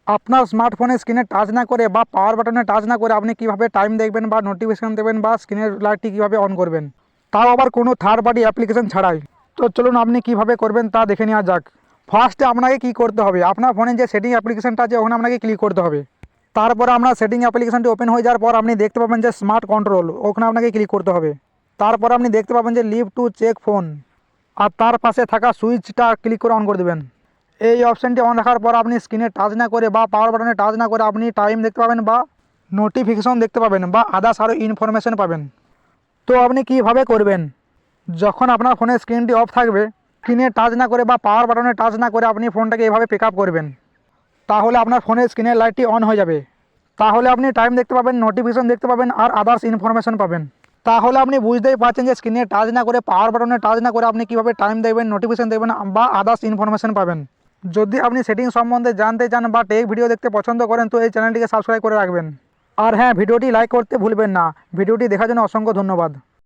আপনার স্মার্টফোনের স্ক্রিনে টাচ না করে বা পাওয়ার বাটনে টাচ না করে আপনি কীভাবে টাইম দেখবেন বা নোটিফিকেশান দেবেন বা স্ক্রিনের লাইটটি কীভাবে অন করবেন, তাও আবার কোনো থার্ড পার্টি অ্যাপ্লিকেশন ছাড়াই। তো চলুন আপনি কীভাবে করবেন তা দেখে নেওয়া যাক। ফার্স্টে আপনাকে কী করতে হবে, আপনার ফোনে যে সেটিং অ্যাপ্লিকেশনটা আছে ওখানে আপনাকে ক্লিক করতে হবে। তারপরে আপনার সেটিং অ্যাপ্লিকেশনটি ওপেন হয়ে যাওয়ার পর আপনি দেখতে পাবেন যে স্মার্ট কন্ট্রোল, ওখানে আপনাকে ক্লিক করতে হবে। তারপর আপনি দেখতে পাবেন যে লিভ টু চেক ফোন, আর তার পাশে থাকা সুইচটা ক্লিক করে অন করে দেবেন। এই অপশানটি অন রাখার পর আপনি স্ক্রিনে টাচ না করে বা পাওয়ার বাটনে টাচ না করে আপনি টাইম দেখতে পাবেন বা নোটিফিকেশন দেখতে পাবেন বা আদার্স আরও ইনফরমেশন পাবেন। তো আপনি কীভাবে করবেন, যখন আপনার ফোনের স্ক্রিনটি অফ থাকবে, স্ক্রিনে টাচ না করে বা পাওয়ার বাটনে টাচ না করে আপনি ফোনটাকে এভাবে পিক আপ করবেন, তাহলে আপনার ফোনের স্ক্রিনের লাইটটি অন হয়ে যাবে। তাহলে আপনি টাইম দেখতে পাবেন, নোটিফিকেশন দেখতে পাবেন আর আদার্স ইনফরমেশন পাবেন। তাহলে আপনি বুঝতেই পারছেন যে স্ক্রিনে টাচ না করে পাওয়ার বাটনে টাচ না করে আপনি কীভাবে টাইম দেখবেন, নোটিফিকেশন দেখবেন বা আদার্স ইনফরমেশন পাবেন। যদি আপনি সেটিং সম্বন্ধে জানতে চান বা টেক ভিডিও দেখতে পছন্দ করেন তো এই চ্যানেলটিকে সাবস্ক্রাইব করে রাখবেন। আর হ্যাঁ, ভিডিওটি লাইক করতে ভুলবেন না। ভিডিওটি দেখার জন্য অসংখ্য ধন্যবাদ।